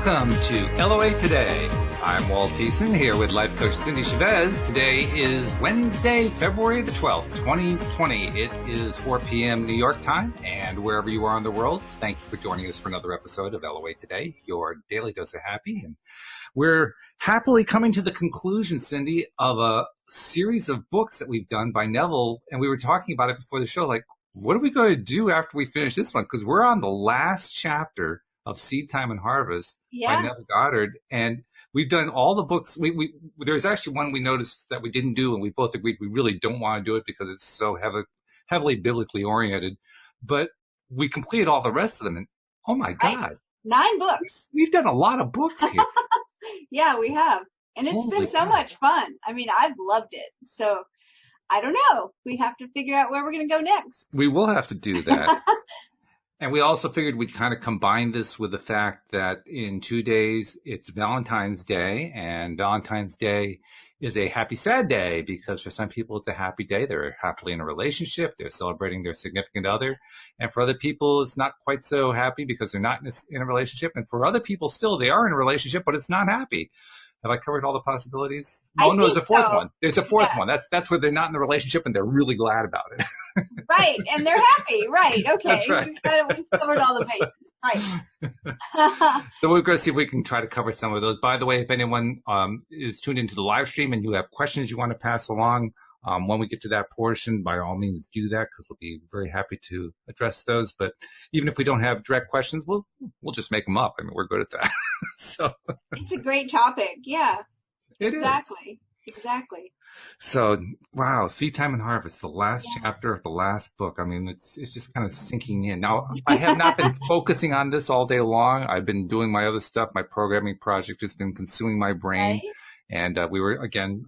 Welcome to LOA Today. I'm Walt Thiessen here with life coach Cindy Chavez. Today is Wednesday, February the 12th, 2020. It is 4 p.m. New York time, and wherever you are in the world, thank you for joining us for another episode of LOA Today, your daily dose of happy. And we're happily coming to the conclusion, Cindy, of a series of books that we've done by Neville, and we were talking about it before the show, like, what are we going to do after we finish this one? Because we're on the last chapter of Seedtime and Harvest by Neville Goddard, and we've done all the books. There's actually one we noticed that we didn't do, and we both agreed we really don't want to do it because it's so heavily biblically oriented. But we completed all the rest of them, and oh my God. 9 books. We've done a lot of books here. Yeah, we have. And it's been so much fun. I mean, I've loved it. So I don't know. We have to figure out where we're going to go next. We will have to do that. And we also figured we'd kind of combine this with the fact that in 2 days, it's Valentine's Day, and Valentine's Day is a happy, sad day because for some people, it's a happy day. They're happily in a relationship. They're celebrating their significant other. And for other people, it's not quite so happy because they're not in a relationship. And for other people, still, they are in a relationship, but it's not happy. Have I covered all the possibilities? Oh, no, there's a fourth one. There's a fourth one. That's where they're not in a relationship and they're really glad about it. Right. And they're happy. Right. Okay. That's right. We've covered all the bases. Right. So we're going to see if we can try to cover some of those. By the way, if anyone is tuned into the live stream and you have questions you want to pass along, when we get to that portion, by all means do that because we'll be very happy to address those. But even if we don't have direct questions, we'll just make them up. I mean, we're good at that. So it's a great topic. Yeah. Exactly. So, wow, Seedtime and Harvest, the last chapter of the last book. I mean, it's just kind of sinking in. Now, I have not been focusing on this all day long. I've been doing my other stuff. My programming project has been consuming my brain. Right. And we were, again,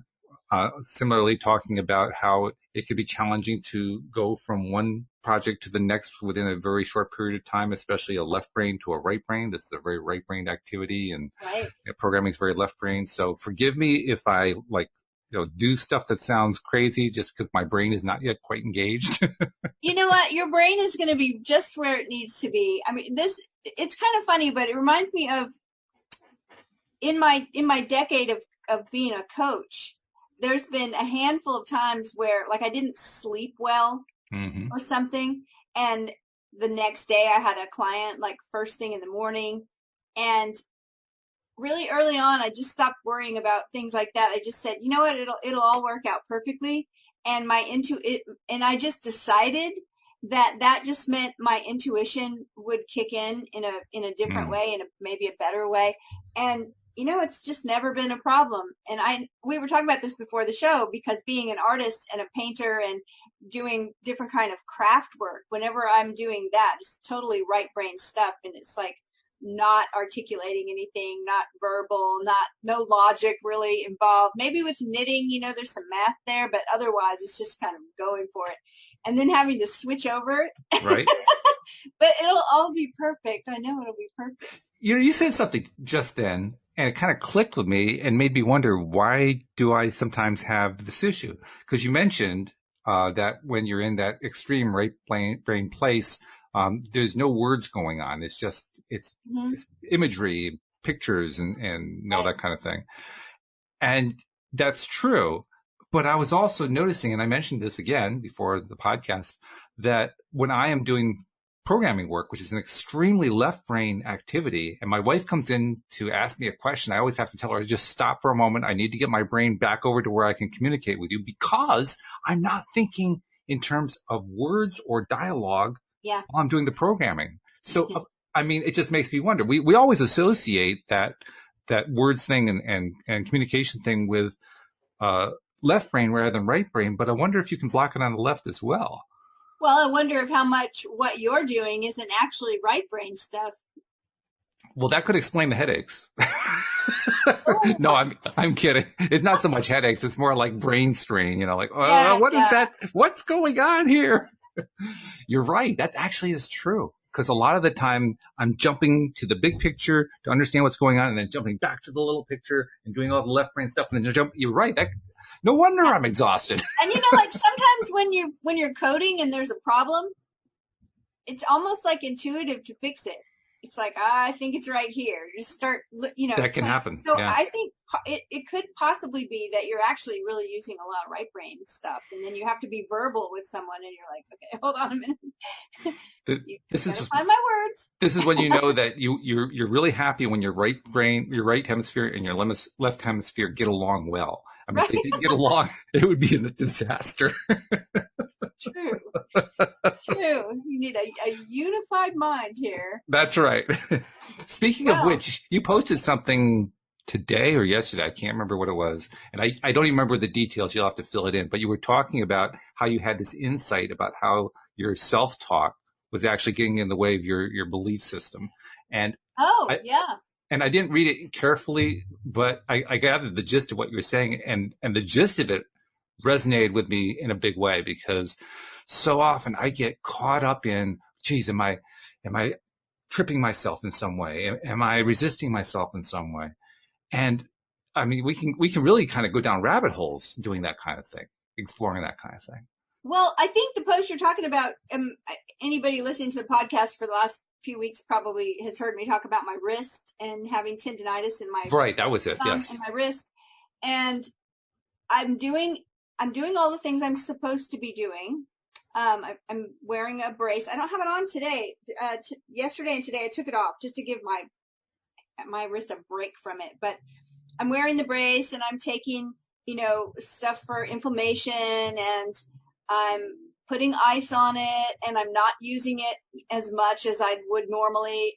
similarly talking about how it could be challenging to go from one project to the next within a very short period of time, especially a left brain to a right brain. This is a very right-brained activity, and programming is very left-brain. So forgive me if I do stuff that sounds crazy just because my brain is not yet quite engaged. You know what? Your brain is going to be just where it needs to be. I mean, it's kind of funny, but it reminds me of in my decade of being a coach, there's been a handful of times where I didn't sleep well or something. And the next day I had a client first thing in the morning, and really early on, I just stopped worrying about things like that. I just said, you know what, it'll all work out perfectly. And and I just decided that just meant my intuition would kick in a different way, in maybe a better way. And it's just never been a problem. And we were talking about this before the show, because being an artist and a painter and doing different kind of craft work, whenever I'm doing that, it's totally right brain stuff. And it's not articulating anything, not verbal, no logic really involved. Maybe with knitting, there's some math there, but otherwise it's just kind of going for it. And then having to switch over. Right. But it'll all be perfect. I know it'll be perfect. You said something just then, and it kind of clicked with me and made me wonder, why do I sometimes have this issue? Because you mentioned that when you're in that extreme right brain place, there's no words going on. It's just, it's imagery, pictures, and that kind of thing. And that's true. But I was also noticing, and I mentioned this again before the podcast, that when I am doing programming work, which is an extremely left brain activity, and my wife comes in to ask me a question, I always have to tell her, just stop for a moment. I need to get my brain back over to where I can communicate with you, because I'm not thinking in terms of words or dialogue while I'm doing the programming. So, I mean, it just makes me wonder. We always associate that words thing and communication thing with left brain rather than right brain, but I wonder if you can block it on the left as well. Well, I wonder if how much what you're doing isn't actually right brain stuff. Well, that could explain the headaches. No, I'm kidding. It's not so much headaches. It's more like brain strain, what is that? What's going on here? You're right. That actually is true. Because a lot of the time I'm jumping to the big picture to understand what's going on, and then jumping back to the little picture and doing all the left brain stuff. And then you're right. No wonder I'm exhausted. And sometimes when you're coding and there's a problem, it's almost intuitive to fix it. it's like, I think it's right here. Just start, That can happen. So Yeah. I think it could possibly be that you're actually really using a lot of right brain stuff. And then you have to be verbal with someone and you're like, okay, hold on a minute. You This gotta is find my words. this is when you know that you're really happy when your your right hemisphere and your left hemisphere get along well. I mean, if they Right? didn't get along, it would be a disaster. True. True. You need a unified mind here. That's right. Speaking of Well, which, you posted something today or yesterday. I can't remember what it was. And I don't even remember the details. You'll have to fill it in. But you were talking about how you had this insight about how your self-talk was actually getting in the way of your belief system. And oh, I, yeah. and I didn't read it carefully, but I gathered the gist of what you were saying. And the gist of it resonated with me in a big way because so often I get caught up in, geez, am I tripping myself in some way? Am I resisting myself in some way? And I mean, we can really kind of go down rabbit holes doing that kind of thing, exploring that kind of thing. Well, I think the post you're talking about, anybody listening to the podcast for the last few weeks probably has heard me talk about my wrist and having tendonitis in my Right, that was it. thumb Yes. and my wrist. And I'm doing all the things I'm supposed to be doing. I'm wearing a brace. I don't have it on today. Yesterday and today I took it off just to give my wrist a break from it. But I'm wearing the brace and I'm taking, stuff for inflammation and I'm putting ice on it and I'm not using it as much as I would normally.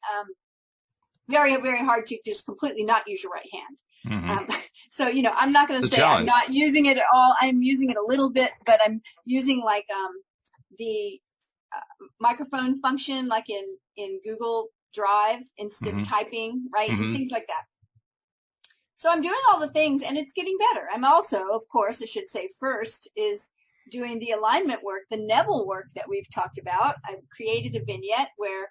Very, very hard to just completely not use your right hand. Mm-hmm. So, I'm not going to The say challenge. I'm not using it at all. I'm using it a little bit, but I'm using like the microphone function, like in Google Drive instead of typing, right? And things like that. So I'm doing all the things and it's getting better. I'm also, of course, I should say first is doing the alignment work, the Neville work that we've talked about. I've created a vignette where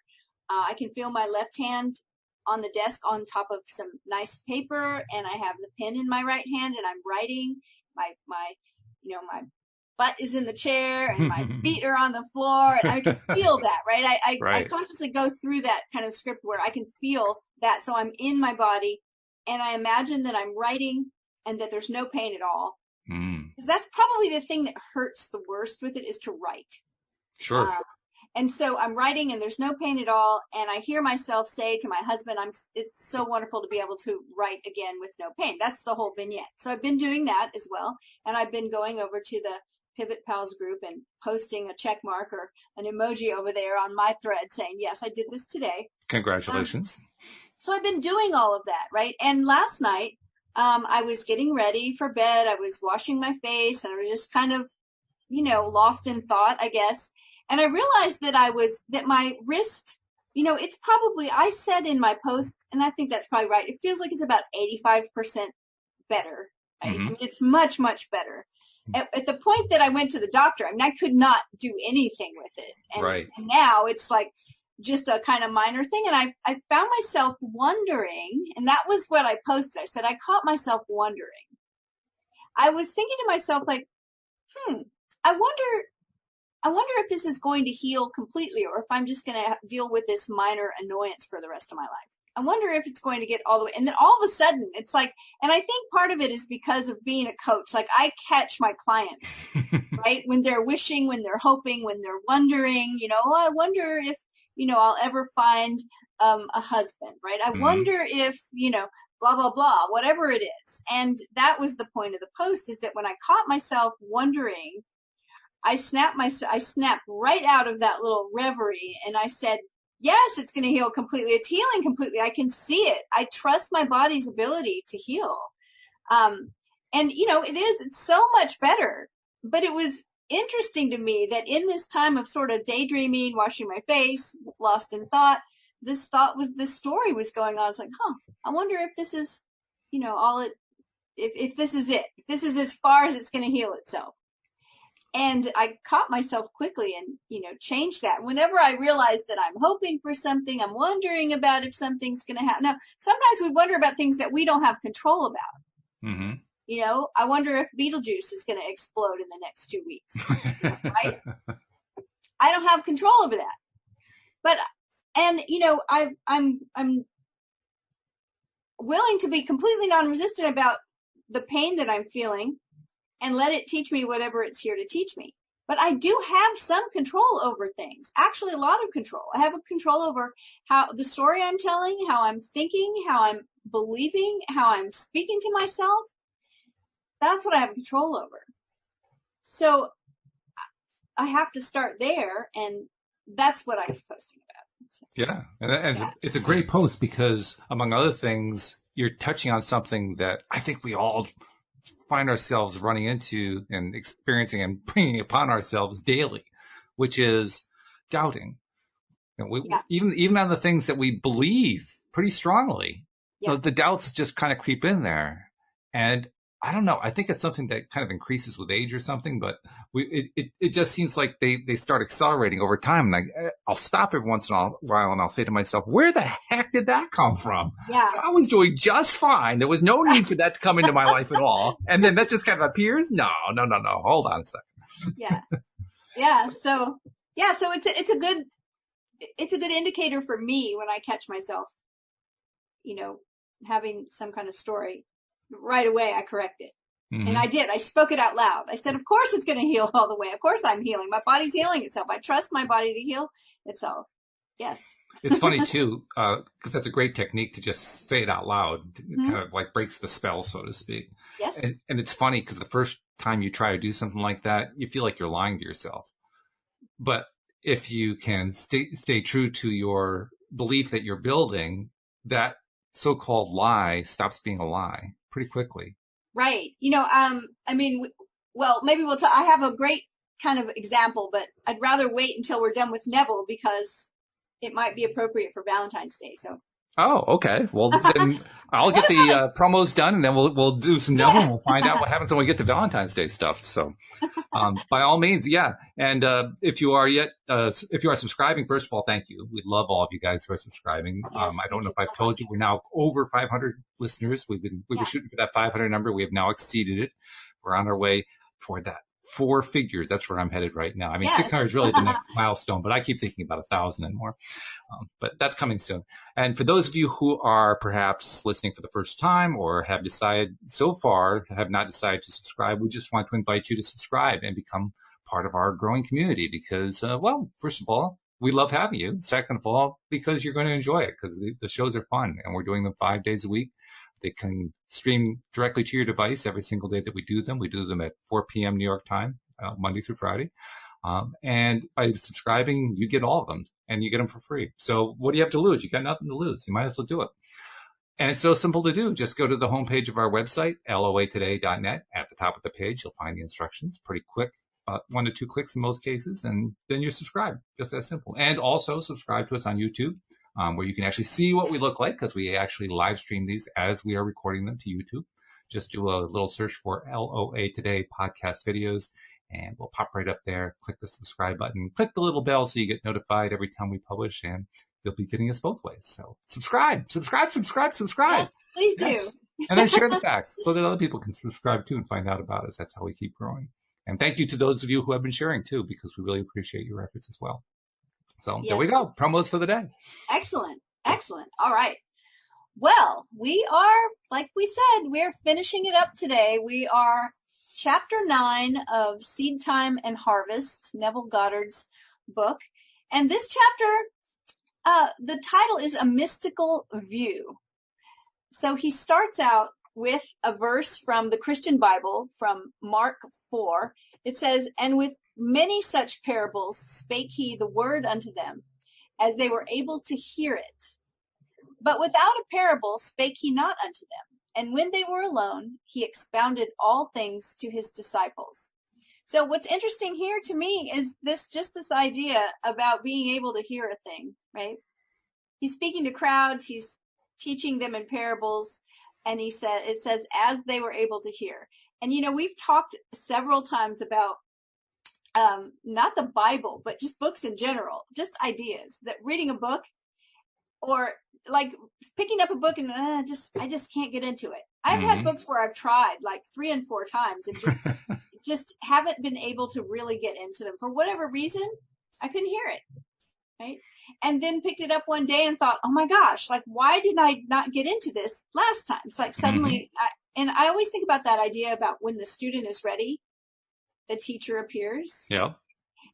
I can feel my left hand on the desk on top of some nice paper and I have the pen in my right hand and I'm writing my butt is in the chair and my feet are on the floor and I can feel that, right? I consciously go through that kind of script where I can feel that. So I'm in my body and I imagine that I'm writing and that there's no pain at all. Because that's probably the thing that hurts the worst with it is to write. Sure. And so I'm writing and there's no pain at all. And I hear myself say to my husband, it's so wonderful to be able to write again with no pain. That's the whole vignette. So I've been doing that as well. And I've been going over to the Pivot Pals group and posting a check mark or an emoji over there on my thread saying, yes, I did this today. Congratulations. So I've been doing all of that, right? And last night, I was getting ready for bed. I was washing my face and I was just kind of, lost in thought, I guess. And I realized that my wrist, it's probably, I said in my post, and I think that's probably right. It feels like it's about 85% better. Right? I mean, it's much, much better. At the point that I went to the doctor, I mean, I could not do anything with it. And now it's like just a kind of minor thing. And I found myself wondering, and that was what I posted. I said, I caught myself wondering. I was thinking to myself, like, I wonder if this is going to heal completely or if I'm just going to deal with this minor annoyance for the rest of my life. I wonder if it's going to get all the way. And then all of a sudden it's like, and I think part of it is because of being a coach. Like I catch my clients, right? When they're wishing, when they're hoping, when they're wondering, I wonder if, I'll ever find a husband, right? I wonder if, blah, blah, blah, whatever it is. And that was the point of the post is that when I caught myself wondering, I snapped right out of that little reverie and I said, yes, it's going to heal completely. It's healing completely. I can see it. I trust my body's ability to heal. And it's so much better, but it was interesting to me that in this time of sort of daydreaming, washing my face, lost in thought, this story was going on. It's like, I wonder if this is, if this is it, if this is as far as it's going to heal itself. And I caught myself quickly and, changed that. Whenever I realized that I'm hoping for something, I'm wondering about if something's going to happen. Now, sometimes we wonder about things that we don't have control about. I wonder if Beetlejuice is going to explode in the next 2 weeks, right? I don't have control over that. But And, I'm willing to be completely non-resistant about the pain that I'm feeling and let it teach me whatever it's here to teach me. But I do have some control over things, actually a lot of control. I have a control over how the story I'm telling, how I'm thinking, how I'm believing, how I'm speaking to myself. That's what I have control over. So I have to start there, and that's what I was posting about. Yeah. And it's a great post because, among other things, you're touching on something that I think we all find ourselves running into and experiencing and bringing upon ourselves daily, which is doubting. Even on the things that we believe pretty strongly, the doubts just kind of creep in there. And I don't know. I think it's something that kind of increases with age or something, but it just seems like they start accelerating over time. And I'll stop every once in a while and I'll say to myself, where the heck did that come from? Yeah. I was doing just fine. There was no need for that to come into my life at all. And then that just kind of appears. No. Hold on a second. Yeah. So it's a good indicator for me when I catch myself, having some kind of story. Right away, I correct it. Mm-hmm. And I did. I spoke it out loud. I said, of course it's going to heal all the way. Of course I'm healing. My body's healing itself. I trust my body to heal itself. Yes. It's funny, too, because that's a great technique to just say it out loud. It kind of like breaks the spell, so to speak. Yes. And it's funny because the first time you try to do something like that, you feel like you're lying to yourself. But if you can stay true to your belief that you're building, that so-called lie stops being a lie pretty quickly. Right. Maybe we'll talk. I have a great kind of example, but I'd rather wait until we're done with Neville because it might be appropriate for Valentine's Day. So. Oh, okay. Well, then I'll get the promos done, and then we'll do some Neville, and we'll find out what happens when we get to Valentine's Day stuff. So, by all means, yeah. And if you are subscribing, first of all, thank you. We love all of you guys who are subscribing. Yes, I don't know if I've told you, we're now over 500 listeners. We were shooting for that 500 number. We have now exceeded it. We're on our way for that. 4 figures. That's where I'm headed right now. I mean, 600 is really the next milestone, but I keep thinking about 1,000 and more. But that's coming soon. And for those of you who are perhaps listening for the first time or have decided so far, have not decided to subscribe, we just want to invite you to subscribe and become part of our growing community because, first of all, we love having you. Second of all, because you're going to enjoy it because the shows are fun and we're doing them 5 days a week. They can stream directly to your device every single day that we do them. We do them at 4 p.m. New York time, Monday through Friday. And by subscribing, you get all of them and you get them for free. So what do you have to lose? You got nothing to lose. You might as well do it. And it's so simple to do. Just go to the homepage of our website, loatoday.net. At the top of the page, you'll find the instructions. Pretty quick, 1 to 2 clicks in most cases. And then you're subscribed. Just that simple. And also subscribe to us on YouTube. Where you can actually see what we look like because we actually live stream these as we are recording them to YouTube. Just do a little search for LOA Today podcast videos and we'll pop right up there. Click the subscribe button, click the little bell so you get notified every time we publish and you'll be getting us both ways. So subscribe. Yes, please do. Yes. And then share the facts so that other people can subscribe too and find out about us. That's how we keep growing. And thank you to those of you who have been sharing too because we really appreciate your efforts as well. So There we go. Promos for the day. Excellent. All right. Well, we are, like we said, we're finishing it up today. We are chapter 9 of Seedtime and Harvest, Neville Goddard's book. And this chapter, the title is A Mystical View. So he starts out with a verse from the Christian Bible, from Mark 4. It says, "And with many such parables spake he the word unto them, as they were able to hear it. But without a parable spake he not unto them. And when they were alone, he expounded all things to his disciples." So what's interesting here to me is this idea about being able to hear a thing, right? He's speaking to crowds, he's teaching them in parables, and it says, as they were able to hear. And, we've talked several times about not the Bible, but just books in general, just ideas that reading a book or like picking up a book and I just can't get into it. I've had books where I've tried like 3 and 4 times and just haven't been able to really get into them for whatever reason. I couldn't hear it. Right. and then picked it up one day and thought, oh my gosh, like, why did I not get into this last time? It's like suddenly, and I always think about that idea about when the student is ready, the teacher appears. Yeah.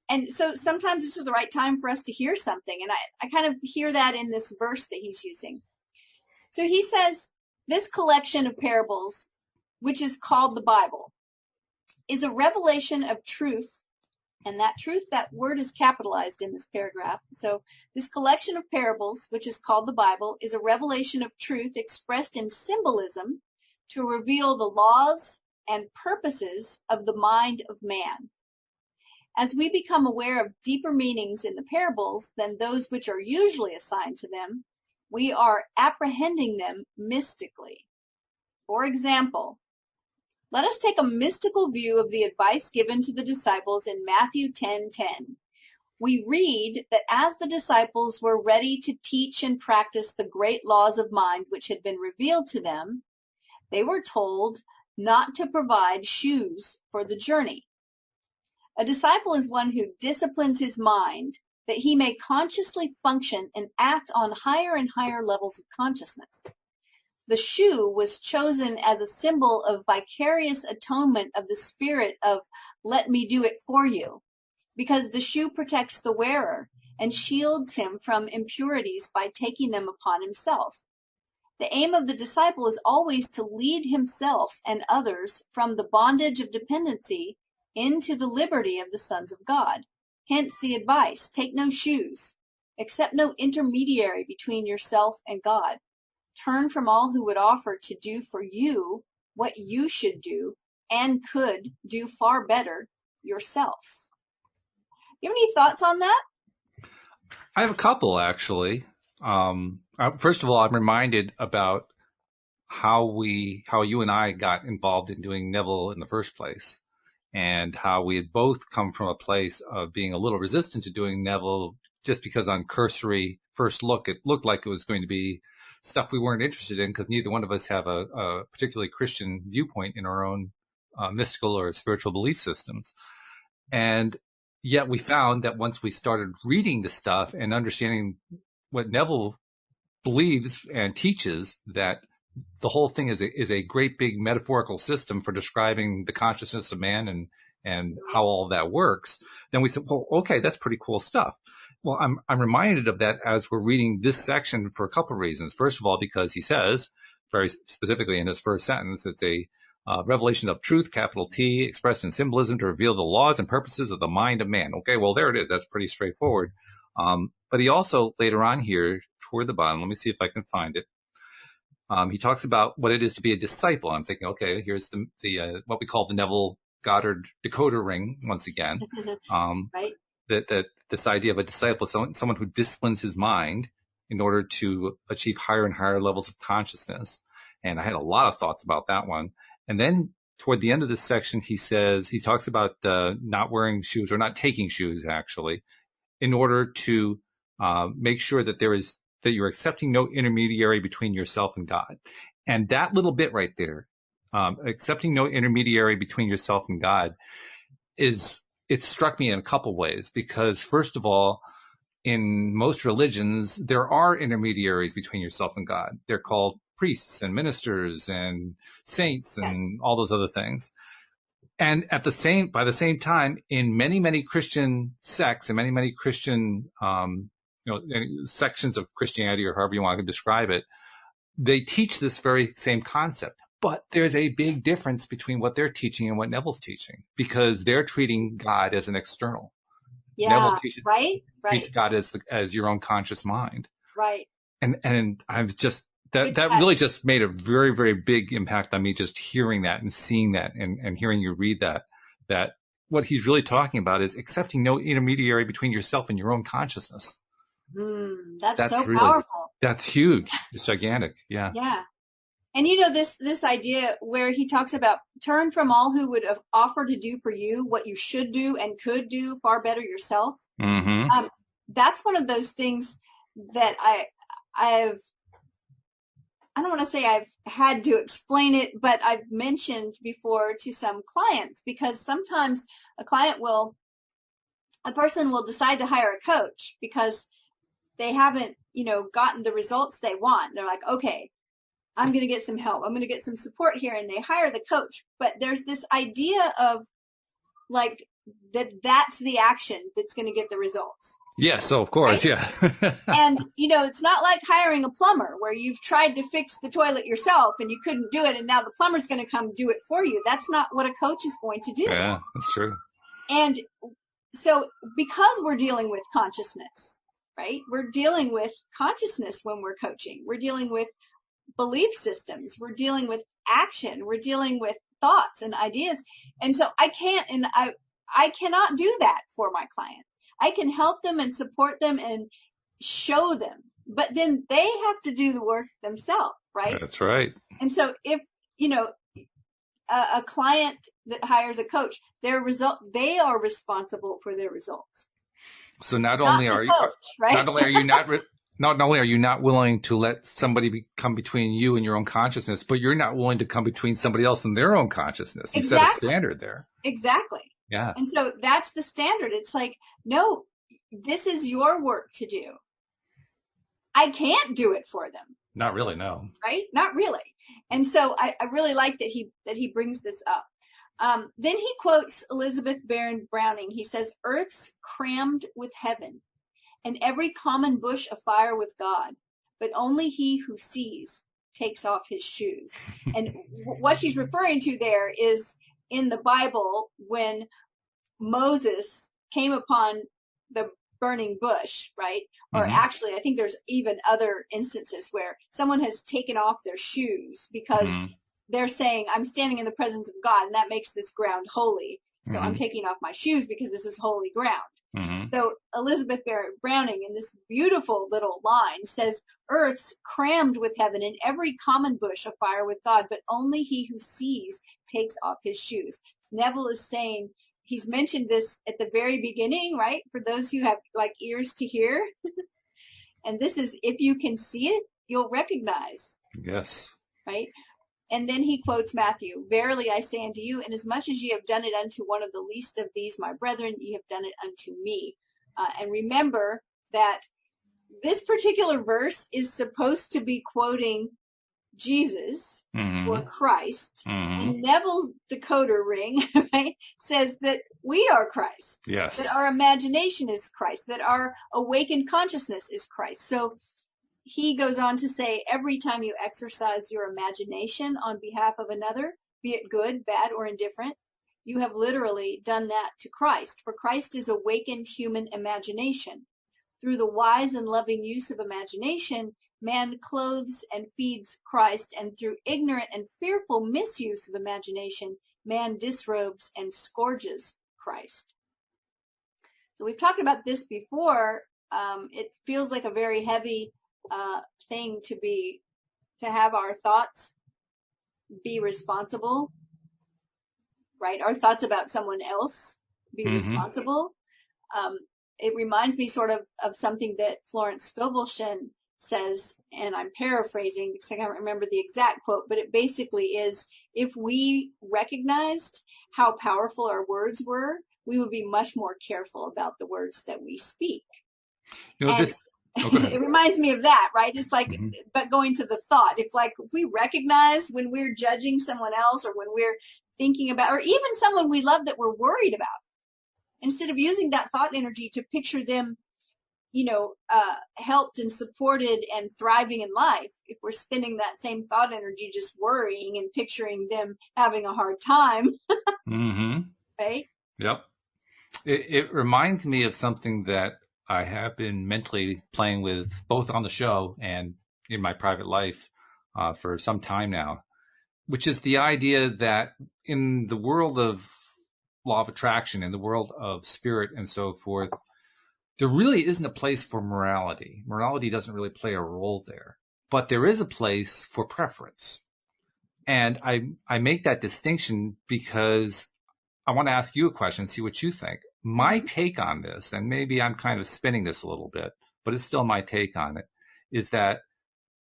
And so sometimes it's just the right time for us to hear something. And I kind of hear that in this verse that he's using. So he says, this collection of parables, which is called the Bible, is a revelation of truth. And that truth, that word is capitalized in this paragraph. So this collection of parables, which is called the Bible, is a revelation of truth expressed in symbolism to reveal the laws and purposes of the mind of man. As we become aware of deeper meanings in the parables than those which are usually assigned to them, we are apprehending them mystically. For example, let us take a mystical view of the advice given to the disciples in Matthew 10:10. We read that as the disciples were ready to teach and practice the great laws of mind which had been revealed to them, they were told not to provide shoes for the journey. A disciple is one who disciplines his mind that he may consciously function and act on higher and higher levels of consciousness. The shoe was chosen as a symbol of vicarious atonement of the spirit of let me do it for you, because the shoe protects the wearer and shields him from impurities by taking them upon himself. The aim of the disciple is always to lead himself and others from the bondage of dependency into the liberty of the sons of God. Hence the advice, take no shoes, accept no intermediary between yourself and God. Turn from all who would offer to do for you what you should do and could do far better yourself. You have any thoughts on that? I have a couple, actually. First of all, I'm reminded about how you and I got involved in doing Neville in the first place, and how we had both come from a place of being a little resistant to doing Neville just because on cursory first look, it looked like it was going to be stuff we weren't interested in because neither one of us have a particularly Christian viewpoint in our own mystical or spiritual belief systems. And yet we found that once we started reading the stuff and understanding what Neville believes and teaches, that the whole thing is a great big metaphorical system for describing the consciousness of man and how all of that works, then we said, well, okay, that's pretty cool stuff. Well, I'm reminded of that as we're reading this section for a couple of reasons. First of all, because he says very specifically in his first sentence, it's a revelation of truth, capital T, expressed in symbolism to reveal the laws and purposes of the mind of man. Okay, well, there it is. That's pretty straightforward. But he also later on here toward the bottom, let me see if I can find it. He talks about what it is to be a disciple. I'm thinking, okay, here's the what we call the Neville Goddard decoder ring once again. Right. That this idea of a disciple, someone who disciplines his mind in order to achieve higher and higher levels of consciousness. And I had a lot of thoughts about that one. And then toward the end of this section, he talks about not wearing shoes, or not taking shoes actually, in order to make sure that that you're accepting no intermediary between yourself and God. And that little bit right there, accepting no intermediary between yourself and God, it struck me in a couple ways, because first of all, in most religions, there are intermediaries between yourself and God. They're called priests and ministers and saints and all those other things. And by the same time, in many, many Christian sects and many, many Christian, sections of Christianity, or however you want to describe it, they teach this very same concept. But there's a big difference between what they're teaching and what Neville's teaching, because they're treating God as an external. Yeah, Neville treats God as your own conscious mind. Right. And I've just, that really just made a very, very big impact on me, just hearing that and seeing that and hearing you read that what he's really talking about is accepting no intermediary between yourself and your own consciousness. That's so powerful. That's huge. It's gigantic. Yeah. Yeah. And this idea where he talks about turn from all who would have offered to do for you what you should do and could do far better yourself. Mm-hmm. That's one of those things that I don't want to say I've had to explain it, but I've mentioned before to some clients, because sometimes a person will decide to hire a coach because they haven't, gotten the results they want. They're like, okay, I'm going to get some help. I'm going to get some support here. And they hire the coach. But there's this idea of like that's the action that's going to get the results. Yes, so of course, right? Yeah. And, it's not like hiring a plumber where you've tried to fix the toilet yourself and you couldn't do it. And now the plumber's going to come do it for you. That's not what a coach is going to do. Yeah, that's true. And so because we're dealing with consciousness, right? We're dealing with consciousness when we're coaching. We're dealing with belief systems. We're dealing with action. We're dealing with thoughts and ideas. And so I cannot do that for my client. I can help them and support them and show them, but then they have to do the work themselves, right? That's right. And so if, a client that hires a coach, they are responsible for their results. So not only are you not willing to let somebody come between you and your own consciousness, but you're not willing to come between somebody else and their own consciousness. You set a standard there. Exactly. Yeah. And so that's the standard. It's like, no, this is your work to do. I can't do it for them. Not really, no. Right? Not really. And so I really like that he brings this up. Then he quotes Elizabeth Barrett Browning. He says, "Earth's crammed with heaven, and every common bush afire with God, but only he who sees takes off his shoes." And what she's referring to there is in the Bible when Moses came upon the burning bush, right? Or actually, I think there's even other instances where someone has taken off their shoes because they're saying, I'm standing in the presence of God, and that makes this ground holy. So I'm taking off my shoes because this is holy ground. So Elizabeth Barrett Browning, in this beautiful little line, says, "Earth's crammed with heaven, and every common bush afire with God, but only he who sees takes off his shoes." Neville is saying, he's mentioned this at the very beginning, right? For those who have like ears to hear. And this is, if you can see it, you'll recognize. Yes. Right? And then he quotes Matthew, "Verily I say unto you, inasmuch as ye have done it unto one of the least of these, my brethren, ye have done it unto me." And remember that this particular verse is supposed to be quoting Jesus or Christ. And Neville's decoder ring, right, says that we are Christ. Yes. That our imagination is Christ. That our awakened consciousness is Christ. So he goes on to say, every time you exercise your imagination on behalf of another, be it good, bad, or indifferent, you have literally done that to Christ. For Christ is awakened human imagination. Through the wise and loving use of imagination, man clothes and feeds Christ, and through ignorant and fearful misuse of imagination, man disrobes and scourges Christ. So we've talked about this before. It feels like a very heavy thing to have our thoughts be responsible, right? Our thoughts about someone else be responsible. It reminds me sort of something that Florence Scovel-Shen says, and I'm paraphrasing because I can't remember the exact quote, but it basically is, if we recognized how powerful our words were, we would be much more careful about the words that we speak. It reminds me of that, right? It's like, but going to the thought, if we recognize when we're judging someone else, or when we're thinking about, or even someone we love that we're worried about, instead of using that thought energy to picture them, helped and supported and thriving in life, if we're spending that same thought energy just worrying and picturing them having a hard time, right? Yep. It reminds me of something that I have been mentally playing with, both on the show and in my private life for some time now, which is the idea that in the world of law of attraction, in the world of spirit and so forth, there really isn't a place for morality. Morality doesn't really play a role there, but there is a place for preference. And I make that distinction because I want to ask you a question, see what you think. My take on this, and maybe I'm kind of spinning this a little bit, but it's still my take on it, is that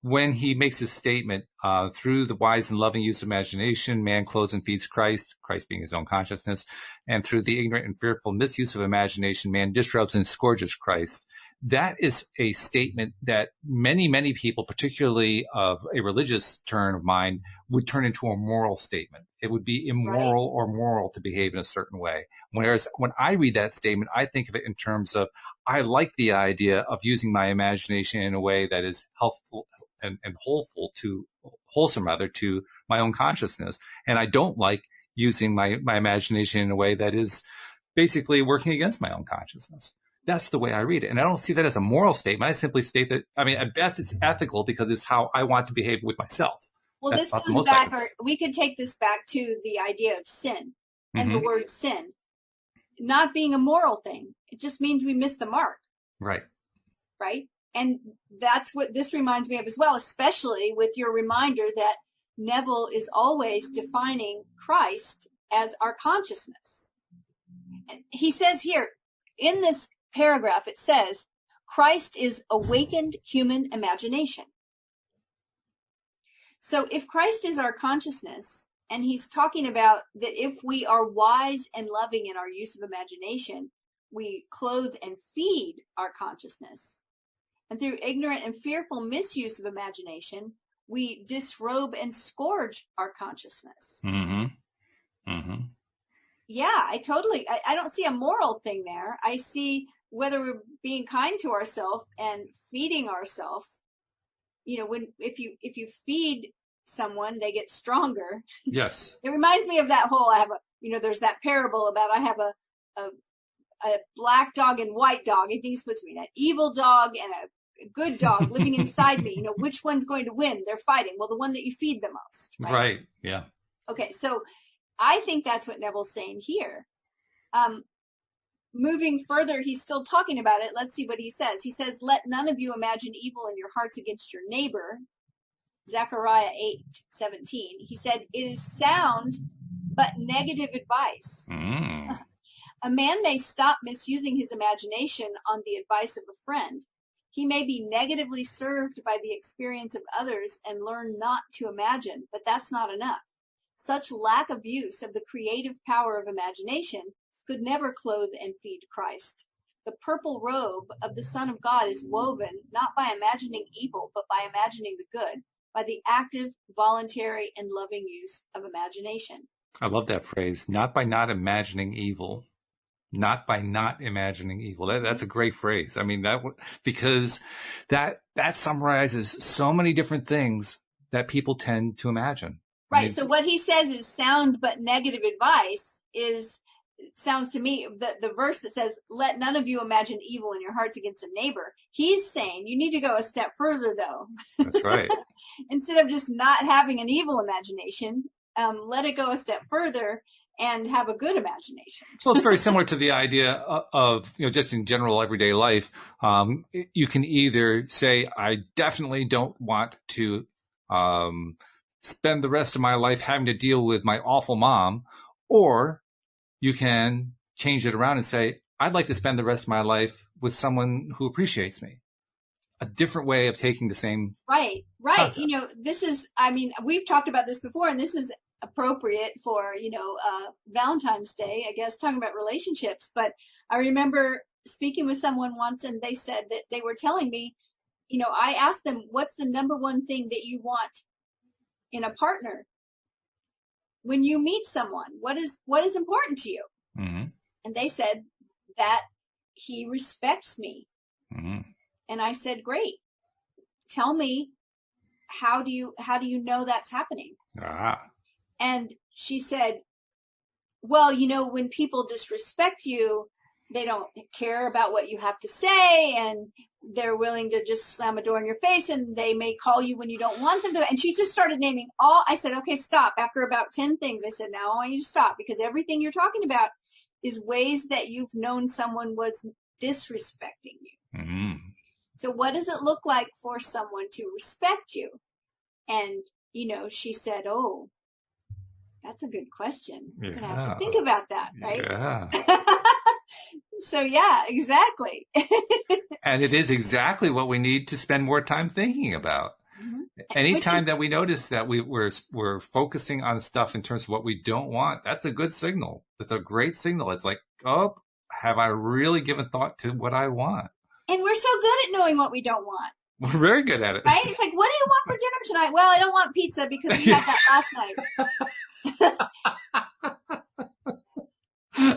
when he makes his statement, through the wise and loving use of imagination, man clothes and feeds Christ, Christ being his own consciousness, and through the ignorant and fearful misuse of imagination, man disrobes and scourges Christ. that is a statement that many, many people, particularly of a religious turn of mind, would turn into a moral statement. It would be immoral or moral to behave in a certain way. Whereas when I read that statement, I think of it in terms of, I like the idea of using my imagination in a way that is healthful and wholesome rather, to my own consciousness. And I don't like using my imagination in a way that is basically working against my own consciousness. That's the way I read it. And I don't see that as a moral statement. I simply state that, I mean, at best it's ethical because it's how I want to behave with myself. Well, That's this goes back, or we could take this back to the idea of sin and the word sin not being a moral thing. It just means we missed the mark. Right. Right. And that's what this reminds me of as well, especially with your reminder that Neville is always defining Christ as our consciousness. And he says here in this paragraph, it says, Christ is awakened human imagination. So if Christ is our consciousness, and he's talking about that if we are wise and loving in our use of imagination, we clothe and feed our consciousness. And through ignorant and fearful misuse of imagination, we disrobe and scourge our consciousness. Yeah, I don't see a moral thing there. I see whether we're being kind to ourselves and feeding ourselves. You know, if you feed someone, they get stronger. Yes. It reminds me of that whole, there's that parable about I have a black dog and white dog. I think it's supposed to be an evil dog and a good dog living inside me. You know, which one's going to win? They're fighting. Well, the one that you feed the most. Right. Yeah. Okay. So I think that's what Neville's saying here. Moving further, he's still talking about it. Let's see what he says. He says, let none of you imagine evil in your hearts against your neighbor. Zechariah 8:17. He said, it is sound, but negative advice. A man may stop misusing his imagination on the advice of a friend. He may be negatively served by the experience of others and learn not to imagine, but that's not enough. Such lack of use of the creative power of imagination could never clothe and feed Christ. The purple robe of the Son of God is woven not by imagining evil, but by imagining the good, by the active, voluntary, and loving use of imagination. I love that phrase, not by not imagining evil. Not by not imagining evil. That's a great phrase. I mean, because that summarizes so many different things that people tend to imagine. Right. I mean, so what he says is sound but negative advice sounds to me, the verse that says, let none of you imagine evil in your hearts against a neighbor. He's saying you need to go a step further, though. That's right. Instead of just not having an evil imagination, let it go a step further and have a good imagination. Well, it's very similar to the idea of, just in general everyday life. You can either say, I definitely don't want to spend the rest of my life having to deal with my awful mom, or you can change it around and say, I'd like to spend the rest of my life with someone who appreciates me. A different way of taking the same. Right. Concept. We've talked about this before, and this is appropriate for, Valentine's Day, I guess, talking about relationships. But I remember speaking with someone once, and they said that they were telling me, I asked them, what's the number one thing that you want in a partner? When you meet someone, what is important to you? Mm-hmm. And they said that he respects me. Mm-hmm. And I said, great. Tell me, how do you know that's happening? And she said, well, when people disrespect you, they don't care about what you have to say, and they're willing to just slam a door in your face, and they may call you when you don't want them to. And she just started naming I said, okay, stop. After about 10 things, I said, now I want you to stop, because everything you're talking about is ways that you've known someone was disrespecting you. Mm-hmm. So what does it look like for someone to respect you? And, she said, oh, that's a good question. You're going to have to think about that, right? Yeah. So, yeah, exactly. And it is exactly what we need to spend more time thinking about. Mm-hmm. Anytime that we notice that we're focusing on stuff in terms of what we don't want, that's a good signal. It's a great signal. It's like, oh, have I really given thought to what I want? And we're so good at knowing what we don't want. We're very good at it. Right? It's like, what do you want for dinner tonight? Well, I don't want pizza because we had that last night.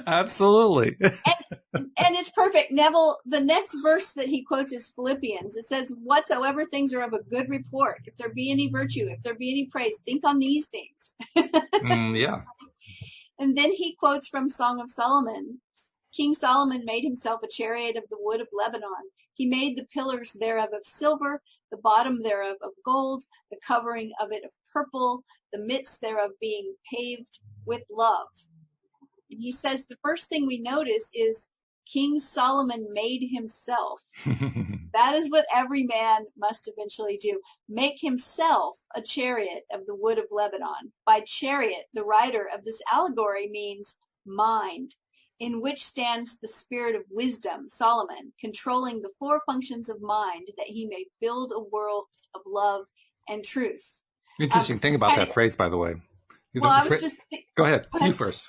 Absolutely. And it's perfect. Neville, the next verse that he quotes is Philippians. It says, whatsoever things are of a good report, if there be any virtue, if there be any praise, think on these things. Yeah. And then he quotes from Song of Solomon. King Solomon made himself a chariot of the wood of Lebanon. He made the pillars thereof of silver, the bottom thereof of gold, the covering of it of purple, the midst thereof being paved with love. And he says the first thing we notice is King Solomon made himself. That is what every man must eventually do. Make himself a chariot of the wood of Lebanon. By chariot, the writer of this allegory means mind, in which stands the spirit of wisdom, Solomon, controlling the four functions of mind that he may build a world of love and truth. Interesting thing about that phrase, by the way. Well, I was just go ahead. You first.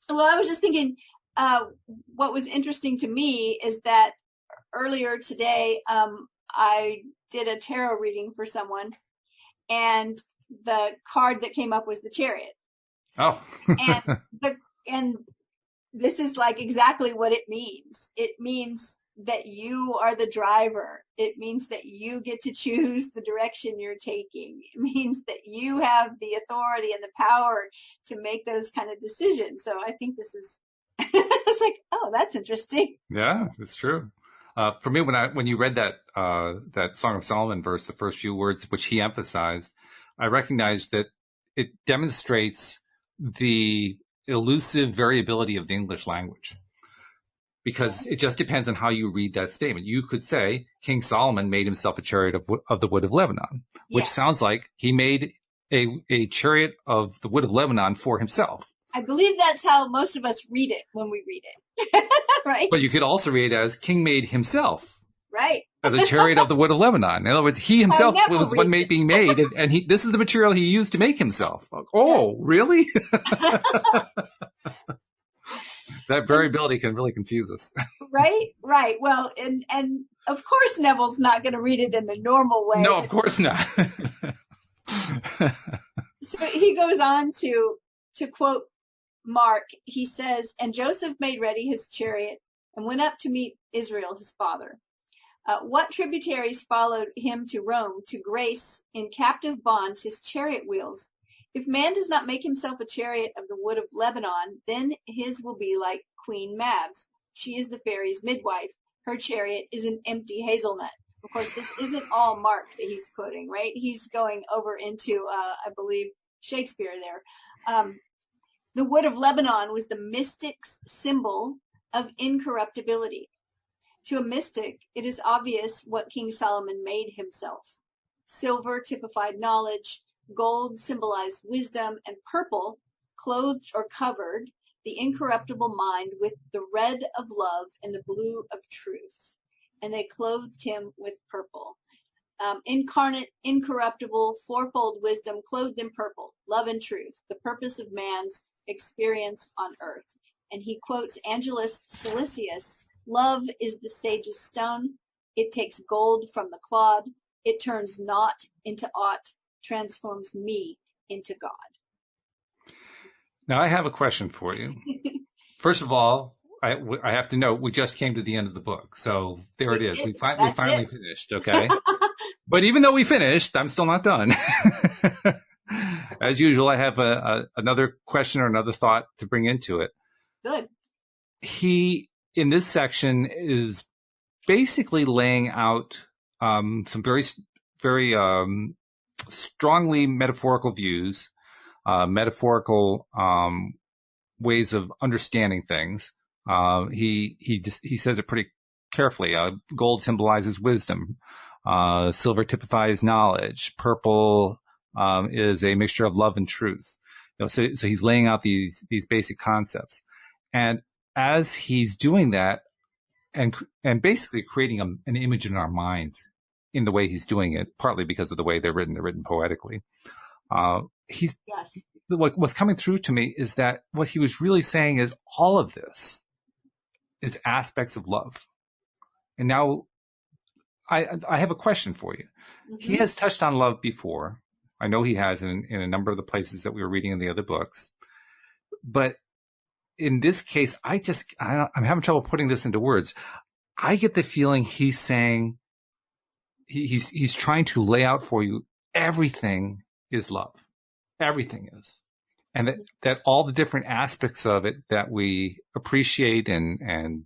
Well, I was just thinking, what was interesting to me is that earlier today, I did a tarot reading for someone, and the card that came up was the Chariot. Oh. and this is like exactly what it means. It means that you are the driver. It means that you get to choose the direction you're taking. It means that you have the authority and the power to make those kind of decisions. So I think this is, it's like, oh, that's interesting. Yeah, it's true. For me, when you read that Song of Solomon verse, the first few words which he emphasized, I recognized that it demonstrates the elusive variability of the English language. Because it just depends on how you read that statement. You could say King Solomon made himself a chariot of the wood of Lebanon, which sounds like he made a chariot of the wood of Lebanon for himself. I believe that's how most of us read it when we read it, right? But you could also read it as King made himself, right, as a chariot of the wood of Lebanon. In other words, he himself was one being made, and this is the material he used to make himself. Oh, really? That variability can really confuse us. Right. Well, and of course Neville's not going to read it in the normal way. No, of course not. So he goes on to quote Mark. He says, and Joseph made ready his chariot and went up to meet Israel, his father. What tributaries followed him to Rome to grace in captive bonds his chariot wheels? If man does not make himself a chariot of the wood of Lebanon, then his will be like Queen Mab's. She is the fairy's midwife. Her chariot is an empty hazelnut. Of course, this isn't all Mark that he's quoting, right? He's going over into, I believe, Shakespeare there. The wood of Lebanon was the mystic's symbol of incorruptibility. To a mystic, it is obvious what King Solomon made himself. Silver typified knowledge, gold symbolized wisdom, and purple clothed or covered the incorruptible mind with the red of love and the blue of truth. And they clothed him with purple. Incarnate, incorruptible, fourfold wisdom clothed in purple, love and truth, the purpose of man's experience on earth. And he quotes Angelus Silesius, love is the sage's stone. It takes gold from the clod. It turns naught into aught, transforms me into God. Now, I have a question for you. First of all, I have to note, we just came to the end of the book. So there it is. We finally finished, okay? But even though we finished, I'm still not done. As usual, I have another question or another thought to bring into it. Good. He, in this section, is basically laying out some very, very strongly metaphorical views, metaphorical ways of understanding things. He says it pretty carefully. Gold symbolizes wisdom. Silver typifies knowledge. Purple is a mixture of love and truth. So he's laying out these basic concepts, and as he's doing that, and basically creating an image in our minds in the way he's doing it, partly because of the way they're written poetically. What's coming through to me is that what he was really saying is all of this is aspects of love. And now I have a question for you. He Mm-hmm. has touched on love before. I know he has in a number of the places that we were reading in the other books. But in this case, I'm having trouble putting this into words. I get the feeling he's saying he's trying to lay out for you everything is love. Everything is. And that all the different aspects of it that we appreciate and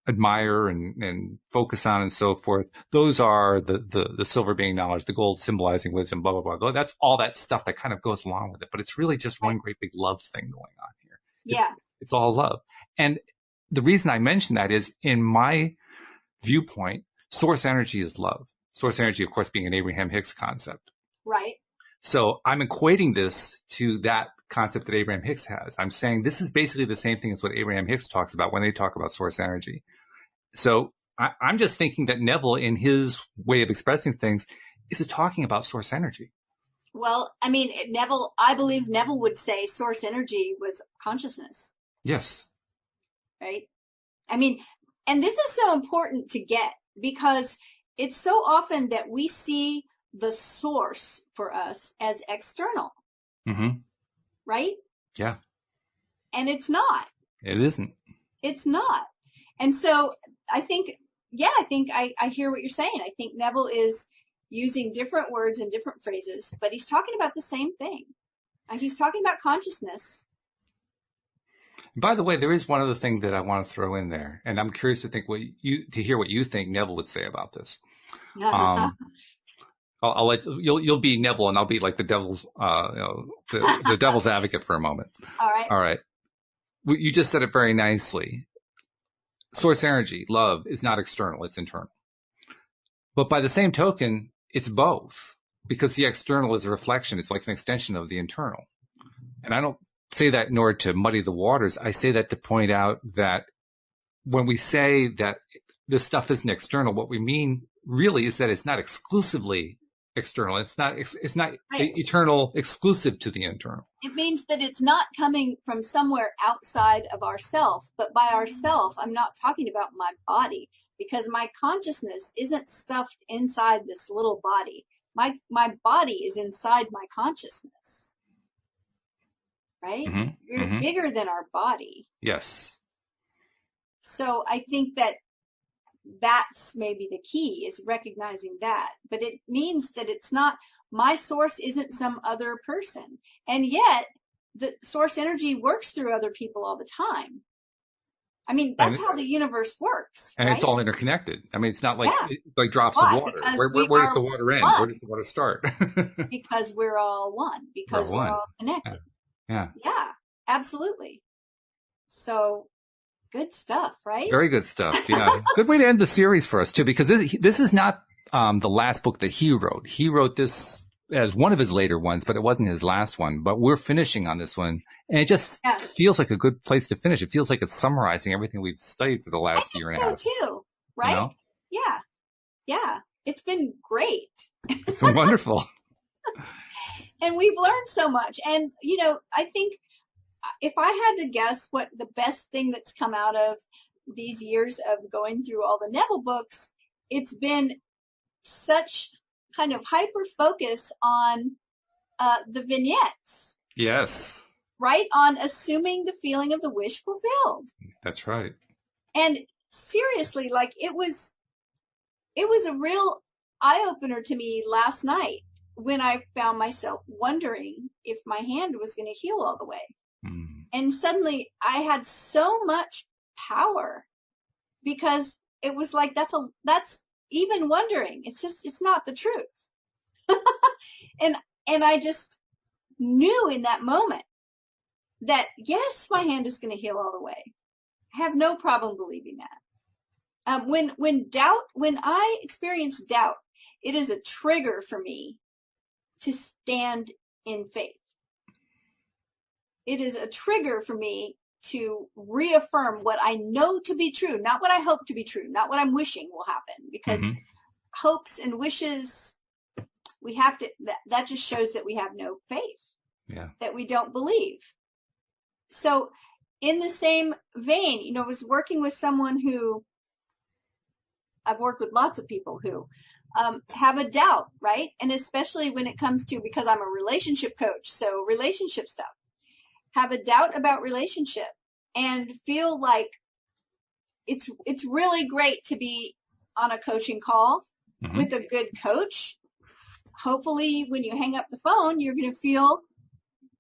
admire and focus on and so forth, those are the silver being knowledge, the gold symbolizing wisdom, blah, blah, blah. That's all that stuff that kind of goes along with it. But it's really just one great big love thing going on here. Yeah. It's all love. And the reason I mention that is, in my viewpoint, source energy is love. Source energy, of course, being an Abraham Hicks concept. Right. So I'm equating this to that concept that Abraham Hicks has. I'm saying this is basically the same thing as what Abraham Hicks talks about when they talk about source energy. So I'm just thinking that Neville, in his way of expressing things, is talking about source energy. Well, I mean, I believe Neville would say source energy was consciousness. Yes. Right? I mean, and this is so important to get, because it's so often that we see the source for us as external. Mm-hmm. Right? Yeah. And it's not. It isn't. It's not. And so I think I hear what you're saying. I think Neville is using different words and different phrases, but he's talking about the same thing. And he's talking about consciousness. By the way, there is one other thing that I want to throw in there, and I'm curious to hear what you think Neville would say about this. I'll let you'll be Neville, and I'll be like the devil's the devil's advocate for a moment. All right. You just said it very nicely. Source energy, love, is not external; it's internal. But by the same token, it's both, because the external is a reflection. It's like an extension of the internal. And I don't say that in order to muddy the waters. I say that to point out that when we say that this stuff isn't external, what we mean really is that it's not exclusively external. It's not right. Eternal, exclusive to the internal. It means that it's not coming from somewhere outside of ourself. But by ourself, I'm not talking about my body, because my consciousness isn't stuffed inside this little body. My body is inside my consciousness. Right? Mm-hmm. We're Mm-hmm. bigger than our body. Yes. So I think that that's maybe the key, is recognizing that. But it means that it's not, my source isn't some other person. And yet the source energy works through other people all the time. I mean, that's how the universe works. And right? It's all interconnected. I mean, it's not like like drops of water. Where does the water end? Where does the water start? Because we're all one. Because we're all connected. Yeah, absolutely. So good stuff, right? Very good stuff. Yeah. Good way to end the series for us too, because this is not the last book that he wrote. He wrote this as one of his later ones, but it wasn't his last one. But we're finishing on this one, and it just feels like a good place to finish. It feels like it's summarizing everything we've studied for the last year and a half. So too, right? You know? Yeah. It's been great. It's been wonderful. And we've learned so much. And, I think if I had to guess what the best thing that's come out of these years of going through all the Neville books, it's been such kind of hyper focus on the vignettes. Yes. Right? On assuming the feeling of the wish fulfilled. That's right. And seriously, like it was a real eye-opener to me last night when I found myself wondering if my hand was going to heal all the way. Mm. And suddenly I had so much power, because it was like, that's even wondering. It's not the truth. and I just knew in that moment that yes, my hand is going to heal all the way. I have no problem believing that. When I experience doubt, it is a trigger for me to stand in faith. It is a trigger for me to reaffirm what I know to be true, not what I hope to be true, not what I'm wishing will happen, because hopes and wishes, we have to, that just shows that we have no faith, that we don't believe. So in the same vein, I was working with someone who I've worked with lots of people who have a doubt, right? And especially when it comes to, because I'm a relationship coach, so relationship stuff, have a doubt about relationship and feel like it's really great to be on a coaching call with a good coach. Hopefully when you hang up the phone, you're going to feel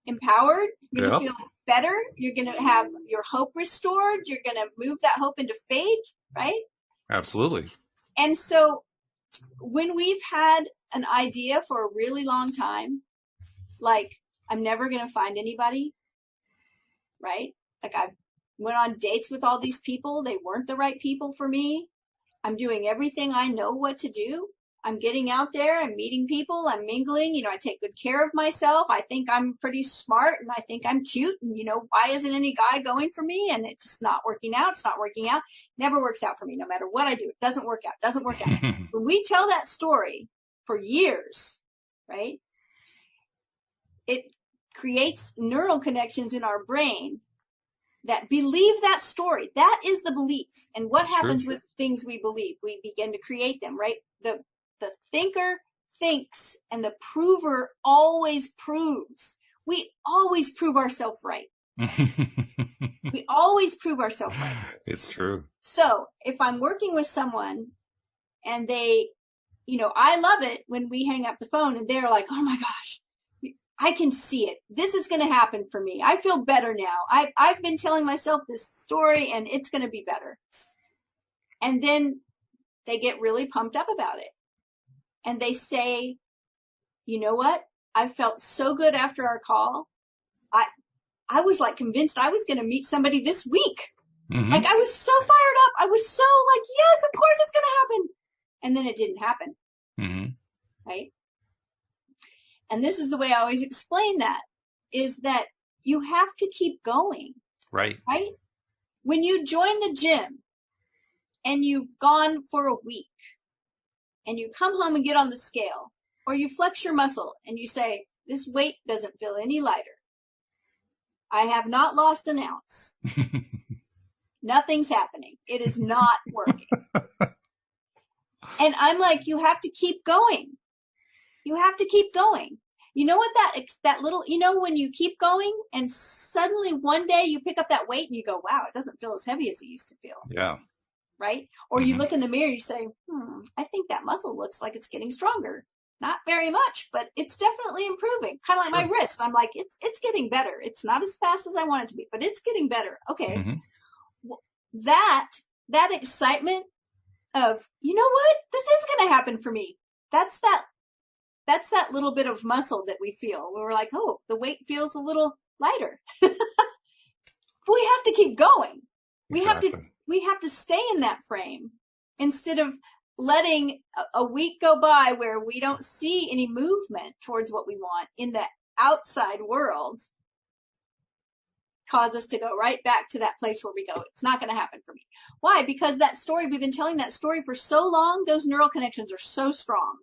empowered. You're going to feel better. You're going to have your hope restored. You're going to move that hope into faith, right? Absolutely. And so when we've had an idea for a really long time, like I'm never going to find anybody, right? Like I went on dates with all these people. They weren't the right people for me. I'm doing everything I know what to do. I'm getting out there. I'm meeting people. I'm mingling. You know, I take good care of myself. I think I'm pretty smart and I think I'm cute. And, you know, why isn't any guy going for me? And it's not working out. It's not working out. Never works out for me. No matter what I do, it doesn't work out. Doesn't work out. When we tell that story for years, right, it creates neural connections in our brain that believe that story. That is the belief. And what happens with things we believe? We begin to create them, right? The thinker thinks and the prover always proves. We always prove ourselves right. We always prove ourselves right. It's true. So if I'm working with someone and they, you know, I love it when we hang up the phone and they're like, oh my gosh, I can see it. This is going to happen for me. I feel better now. I've been telling myself this story and it's going to be better. And then they get really pumped up about it. And they say, you know what? I felt so good after our call. I was like convinced I was going to meet somebody this week. Like I was so fired up. I was so like, yes, of course it's going to happen. And then it didn't happen. Right? And this is the way I always explain that, is that you have to keep going. Right. Right? When you join the gym and you've gone for a week and you come home and get on the scale, or you flex your muscle and you say, this weight doesn't feel any lighter. I have not lost an ounce. Nothing's happening. It is not working. And I'm like, you have to keep going. You have to keep going. You know what that little, you know, when you keep going and suddenly one day you pick up that weight and you go, wow, it doesn't feel as heavy as it used to feel. Yeah. Right? Or you look in the mirror and you say, I think that muscle looks like it's getting stronger. Not very much, but it's definitely improving. Kind of like my wrist. I'm like, it's getting better. It's not as fast as I want it to be, but it's getting better. Okay. Well, that excitement of, you know what? This is going to happen for me. That's that little bit of muscle that we feel. We're like, oh, the weight feels a little lighter. But we have to keep going. Exactly. We have to stay in that frame instead of letting a week go by where we don't see any movement towards what we want in the outside world, cause us to go right back to that place where we go, it's not going to happen for me. Why? Because that story, we've been telling that story for so long, those neural connections are so strong.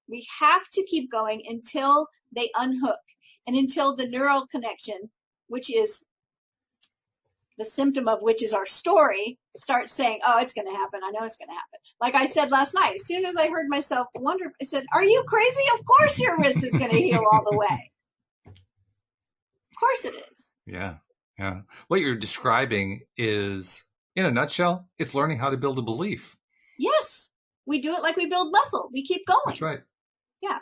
We have to keep going until they unhook and until the neural connection, which is the symptom of which is our story, starts saying, oh, it's going to happen. I know it's going to happen. Like I said last night, as soon as I heard myself wonder, I said, are you crazy? Of course your wrist is going to heal all the way. Of course it is. Yeah. Yeah. What you're describing is, in a nutshell, it's learning how to build a belief. Yes. We do it like we build muscle. We keep going. That's right. Yeah.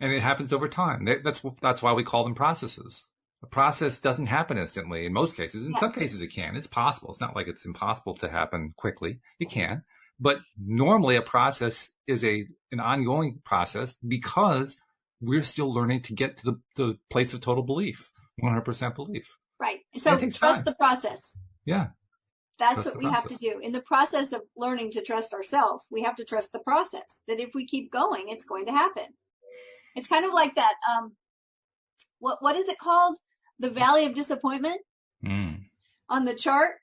And it happens over time. That's why we call them processes. A process doesn't happen instantly in most cases. In some cases it can. It's possible. It's not like it's impossible to happen quickly. It can. But normally a process is an ongoing process because we're still learning to get to the place of total belief, 100% belief. Right. So trust the process. Yeah. That's what we have to do. In the process of learning to trust ourselves, we have to trust the process, that if we keep going, it's going to happen. It's kind of like that, what is it called? The Valley of Disappointment on the chart.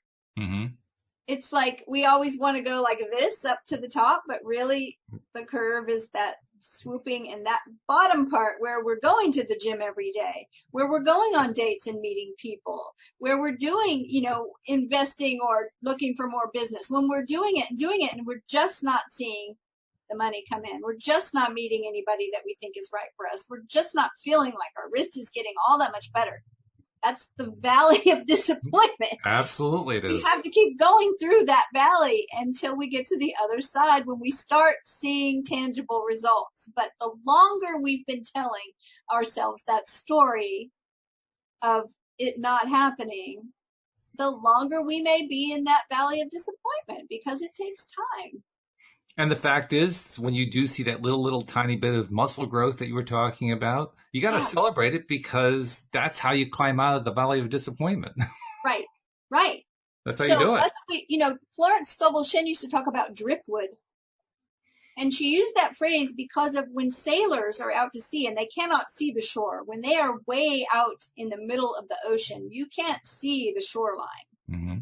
It's like we always want to go like this up to the top, but really the curve is that swooping, and that bottom part where we're going to the gym every day, where we're going on dates and meeting people, where we're doing, investing or looking for more business, when we're doing it and we're just not seeing the money come in. We're just not meeting anybody that we think is right for us. We're just not feeling like our wrist is getting all that much better. That's the valley of disappointment. Absolutely, it is. We have to keep going through that valley until we get to the other side when we start seeing tangible results. But the longer we've been telling ourselves that story of it not happening, the longer we may be in that valley of disappointment, because it takes time. And the fact is, when you do see that little tiny bit of muscle growth that you were talking about, you got to celebrate it, because that's how you climb out of the valley of disappointment. Right. That's how you do it. That's what Florence Scovel Shinn used to talk about driftwood. And she used that phrase because of when sailors are out to sea and they cannot see the shore. When they are way out in the middle of the ocean, you can't see the shoreline. Mm-hmm.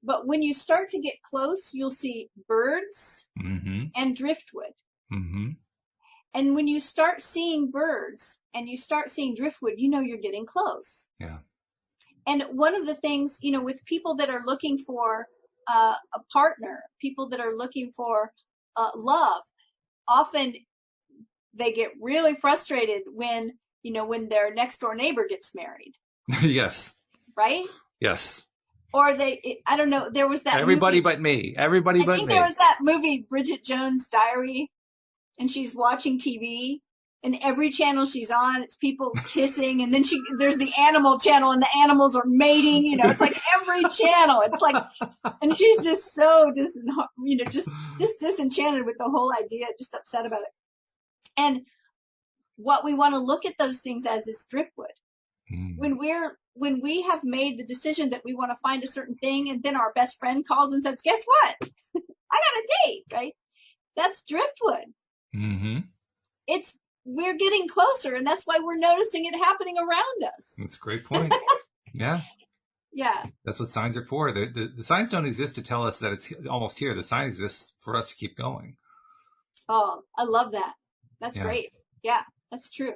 But when you start to get close, you'll see birds and driftwood. Mm-hmm. And when you start seeing birds and you start seeing driftwood, you're getting close. Yeah. And one of the things, with people that are looking for a partner, people that are looking for love, often they get really frustrated when their next door neighbor gets married. Yes. Right? Yes. Or I don't know, there was that Everybody movie, but me. Everybody but me. I think there was that movie, Bridget Jones' Diary, and she's watching TV, and every channel she's on, it's people kissing, and then there's the animal channel, and the animals are mating, it's like every channel. It's like, and she's just so just disenchanted with the whole idea, just upset about it. And what we want to look at those things as is driftwood. When we have made the decision that we want to find a certain thing, and then our best friend calls and says, guess what? I got a date, right? That's driftwood. Mm-hmm. We're getting closer, and that's why we're noticing it happening around us. That's a great point. Yeah. Yeah. That's what signs are for. The signs don't exist to tell us that it's almost here. The sign exists for us to keep going. Oh, I love that. That's great. Yeah, that's true.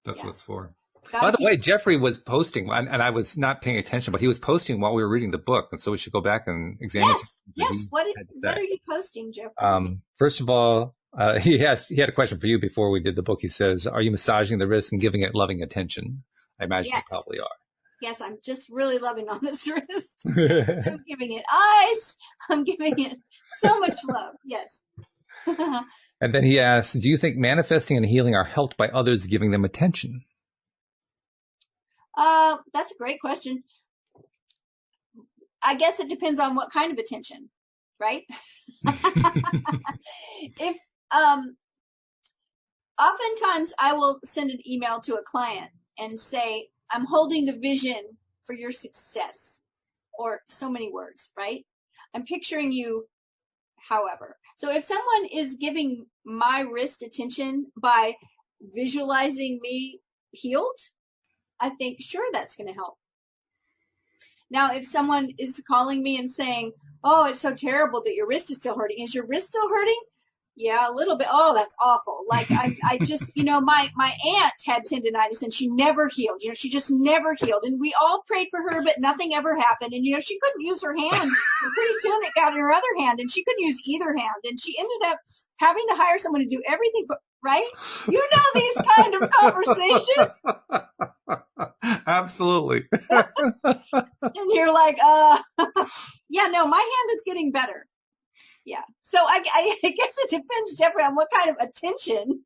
That's what it's for. By the way, Jeffrey was posting, and I was not paying attention, but he was posting while we were reading the book, and so we should go back and examine. Yes. What are you posting, Jeffrey? First of all, he had a question for you before we did the book. He says, "Are you massaging the wrist and giving it loving attention?" I imagine you probably are. Yes, I'm just really loving on this wrist. I'm giving it ice. I'm giving it so much love. Yes. And then he asks, "Do you think manifesting and healing are helped by others giving them attention?" That's a great question. I guess it depends on what kind of attention, right? If, oftentimes I will send an email to a client and say, I'm holding the vision for your success, or so many words, right? I'm picturing you, however. So if someone is giving my wrist attention by visualizing me healed, I think, sure, that's going to help. Now, if someone is calling me and saying, oh, it's so terrible that your wrist is still hurting. Is your wrist still hurting? Yeah, a little bit. Oh, that's awful. Like I just, my aunt had tendinitis and she never healed. She just never healed. And we all prayed for her, but nothing ever happened. And, she couldn't use her hand. And pretty soon it got in her other hand, and she couldn't use either hand. And she ended up having to hire someone to do everything for, right? These kind of conversations. Absolutely. And you're like, yeah, no, my hand is getting better. Yeah. So I guess it depends, Jeffrey, on what kind of attention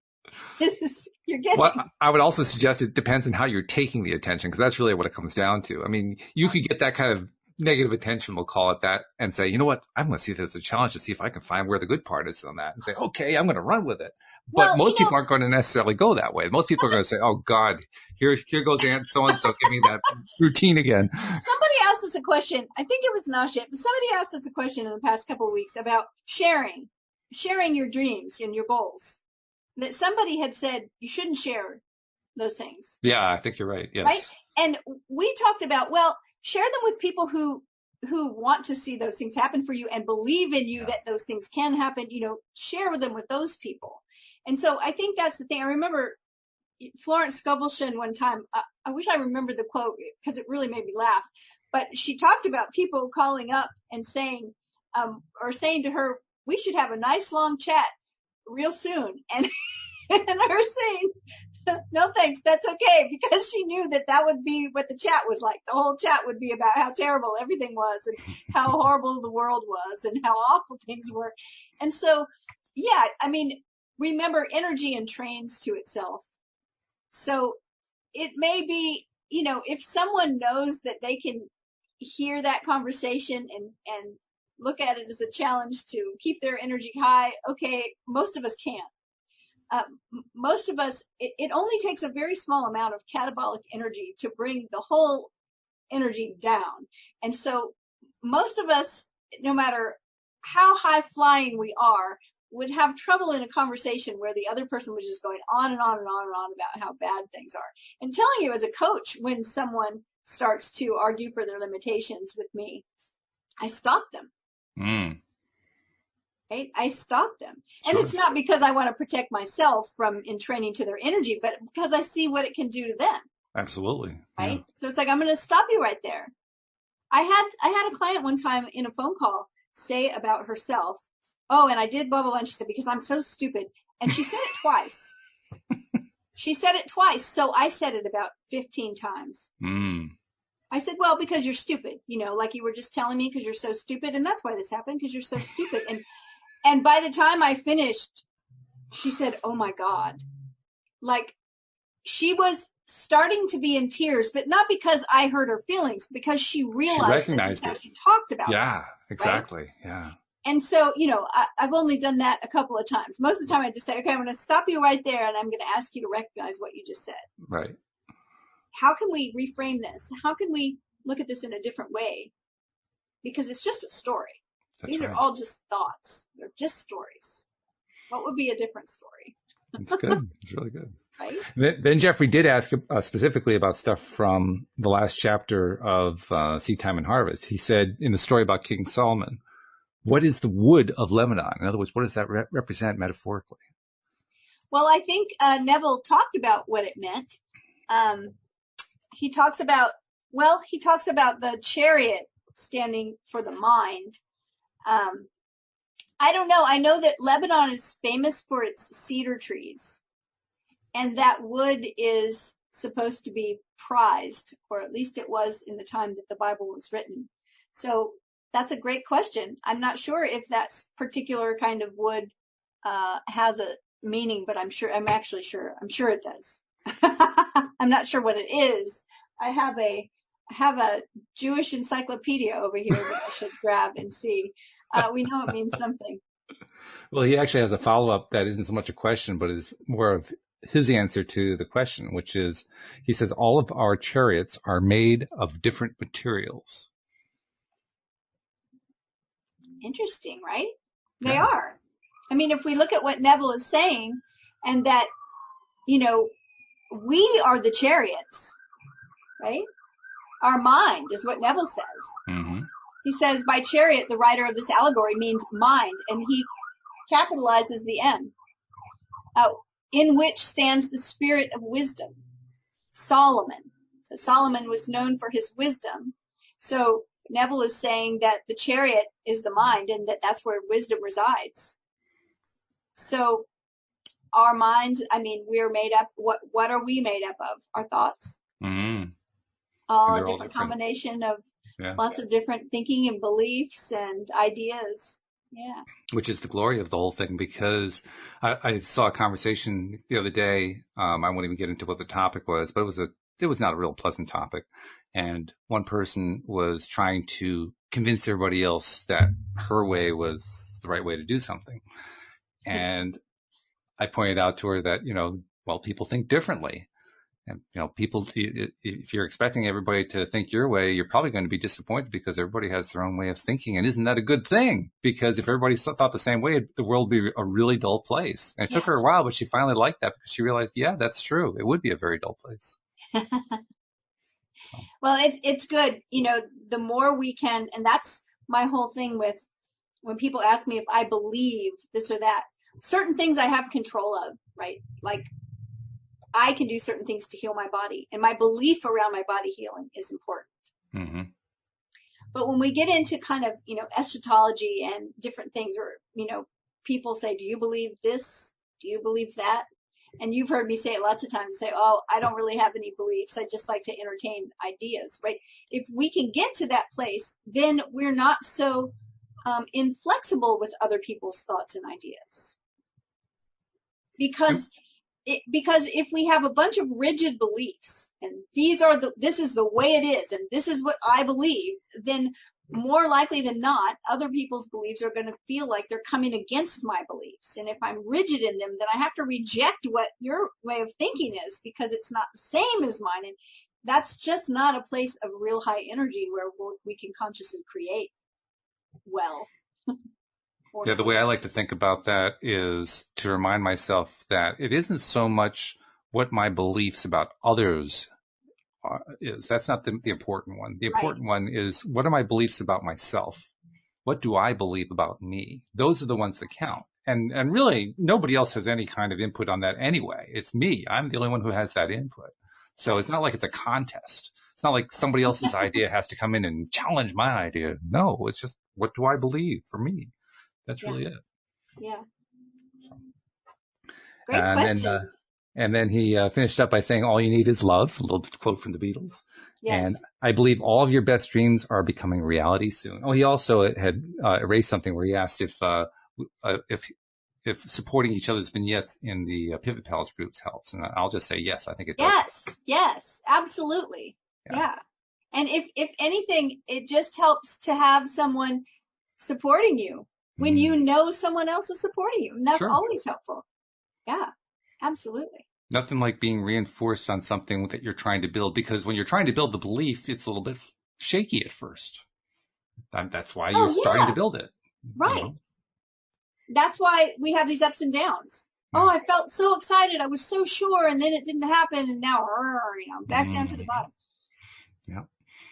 you're getting. Well, I would also suggest it depends on how you're taking the attention, because that's really what it comes down to. I mean, you could get that kind of negative attention, we'll call it that, and say, you know what, I'm going to see this as a challenge to see if I can find where the good part is on that, and say, okay, I'm going to run with it. But most people aren't going to necessarily go that way. Most people are going to say, oh God, here goes Aunt so-and-so, give me that routine again. Somebody asked us a question. I think it was Nasha, but somebody asked us a question in the past couple of weeks about sharing your dreams and your goals. That somebody had said you shouldn't share those things. Yeah, I think you're right. Yes. Right? And we talked about, share them with people who want to see those things happen for you and believe in you that those things can happen. Share with them with those people. And so I think that's the thing. I remember Florence Scovel one time, I wish I remembered the quote because it really made me laugh, but she talked about people calling up and saying, or saying to her, we should have a nice long chat real soon. And, and her saying, no thanks, that's okay, because she knew that that would be what the chat was like. The whole chat would be about how terrible everything was and how horrible the world was and how awful things were. And so, yeah, I mean, remember, energy entrains to itself. So it may be, if someone knows that they can hear that conversation and look at it as a challenge to keep their energy high, okay, most of us can't. Most of us, it only takes a very small amount of catabolic energy to bring the whole energy down. And so most of us, no matter how high flying we are, would have trouble in a conversation where the other person was just going on and on and on and on about how bad things are. And telling you as a coach, when someone starts to argue for their limitations with me, I stop them. Right? I stop them. And Sure. It's not because I want to protect myself from entraining to their energy, but because I see what it can do to them. Absolutely. Right? Yeah. So it's like, I'm going to stop you right there. I had a client one time in a phone call say about herself, oh, and I did blah, blah, blah. And she said, because I'm so stupid. And she said it twice. She said it twice. So I said it about 15 times. I said, well, because you're stupid, like you were just telling me, because you're so stupid. And that's why this happened, because you're so stupid. And by the time I finished, she said, oh my God. Like, she was starting to be in tears, but not because I hurt her feelings, because she realized this is how she talked about it. Yeah, exactly. Right? Yeah. And so, I've only done that a couple of times. Most of the time I just say, okay, I'm going to stop you right there and I'm going to ask you to recognize what you just said. Right. How can we reframe this? How can we look at this in a different way? Because it's just a story. These are all just thoughts. They're just stories. What would be a different story? It's good. It's really good. Right? Then Jeffrey did ask specifically about stuff from the last chapter of Seedtime and Harvest. He said in the story about King Solomon, what is the wood of Lebanon? In other words, what does that represent metaphorically? Well, I think Neville talked about what it meant. He talks about the chariot standing for the mind. I don't know. I know that Lebanon is famous for its cedar trees, and that wood is supposed to be prized, or at least it was in the time that the Bible was written. So that's a great question. I'm not sure if that particular kind of wood has a meaning, but I'm sure it does. I'm not sure what it is. I have a Jewish encyclopedia over here that I should grab and see. We know it means something. Well, he actually has a follow-up that isn't so much a question, but is more of his answer to the question, which is, he says, all of our chariots are made of different materials. Interesting, right? They are. I mean, if we look at what Neville is saying, and that, we are the chariots, right? Our mind is what Neville says. Mm-hmm. He says, by chariot, the writer of this allegory means mind, and he capitalizes the M, in which stands the spirit of wisdom, Solomon. So Solomon was known for his wisdom. So Neville is saying that the chariot is the mind, and that's where wisdom resides. So our minds, we're made up. What are we made up of? Our thoughts. Mm-hmm. All a different combination of lots of different thinking and beliefs and ideas. Yeah. Which is the glory of the whole thing, because I saw a conversation the other day. I won't even get into what the topic was, but it was not a real pleasant topic. And one person was trying to convince everybody else that her way was the right way to do something. And I pointed out to her that, people think differently. And, people, if you're expecting everybody to think your way, you're probably going to be disappointed, because everybody has their own way of thinking. And isn't that a good thing? Because if everybody thought the same way, the world would be a really dull place. And it took her a while, but she finally liked that, because she realized, yeah, that's true. It would be a very dull place. Well, it's good. The more we can, and that's my whole thing with when people ask me if I believe this or that, certain things I have control of, right? Like I can do certain things to heal my body, and my belief around my body healing is important. Mm-hmm. But when we get into kind of, eschatology and different things, or, people say, do you believe this? Do you believe that? And you've heard me say it lots of times, say, oh, I don't really have any beliefs. I just like to entertain ideas, right? If we can get to that place, then we're not so inflexible with other people's thoughts and ideas. Because if we have a bunch of rigid beliefs, and this is the way it is, and this is what I believe, then more likely than not, other people's beliefs are going to feel like they're coming against my beliefs. And if I'm rigid in them, then I have to reject what your way of thinking is, because it's not the same as mine. And that's just not a place of real high energy where we can consciously create well. Yeah, the way I like to think about that is to remind myself that it isn't so much what my beliefs about others is. That's not the important one. The important one is, what are my beliefs about myself? What do I believe about me? Those are the ones that count. And really, nobody else has any kind of input on that anyway. It's me. I'm the only one who has that input. So it's not like it's a contest. It's not like somebody else's idea has to come in and challenge my idea. No, it's just, what do I believe for me? That's really it. Yeah. Great question. And then he finished up by saying, all you need is love, a little quote from the Beatles. Yes. And I believe all of your best dreams are becoming reality soon. Oh, he also had erased something where he asked if supporting each other's vignettes in the Pivot Pals groups helps. And I'll just say yes, I think it does. Yes, absolutely. Yeah. And if anything, it just helps to have someone supporting you when you know someone else is supporting you. And that's always helpful. Yeah, absolutely. Nothing like being reinforced on something that you're trying to build, because when you're trying to build the belief, it's a little bit shaky at first. That's why you're starting to build it. Right. That's why we have these ups and downs. Oh, I felt so excited. I was so sure, and then it didn't happen, and now I'm back down to the bottom. Yeah.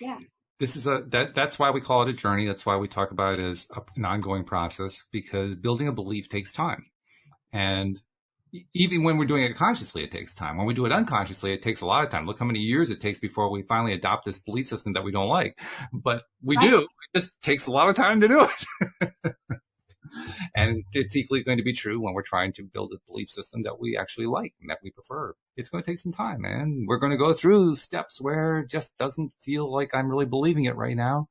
Yeah. This is that's why we call it a journey. That's why we talk about it as an ongoing process, because building a belief takes time. And even when we're doing it consciously, it takes time. When we do it unconsciously, it takes a lot of time. Look how many years it takes before we finally adopt this belief system that we don't like. But we do. It just takes a lot of time to do it. And it's equally going to be true when we're trying to build a belief system that we actually like and that we prefer. It's going to take some time, and we're going to go through steps where it just doesn't feel like I'm really believing it right now.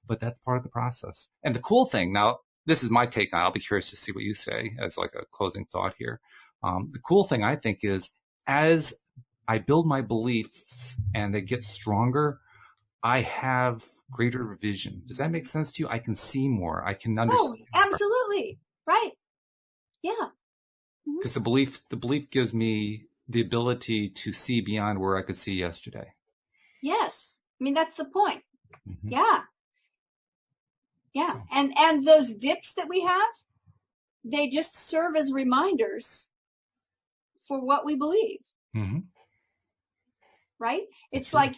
But that's part of the process. And the cool thing, now, this is my take on it. I'll be curious to see what you say as like a closing thought here. The cool thing, I think, is as I build my beliefs and they get stronger, I have greater vision. Does that make sense to you? I can see more. I can understand. Oh, absolutely. Right. Yeah. Because the belief gives me the ability to see beyond where I could see yesterday. Yes. I mean, that's the point. Mm-hmm. Yeah. Yeah. And those dips that we have, they just serve as reminders for what we believe. Mm-hmm. Right? It's like,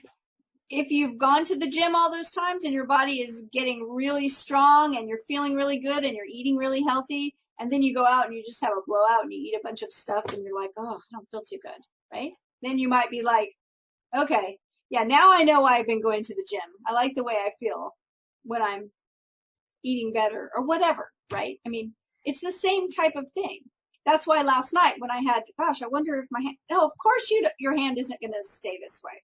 if you've gone to the gym all those times and your body is getting really strong and you're feeling really good and you're eating really healthy, and then you go out and you just have a blowout and you eat a bunch of stuff and you're like, oh, I don't feel too good, right? Then you might be like, okay, yeah, now I know why I've been going to the gym. I like the way I feel when I'm eating better or whatever, right? I mean, it's the same type of thing. That's why last night when I had, gosh, I wonder if my hand, no, of course your hand isn't going to stay this way.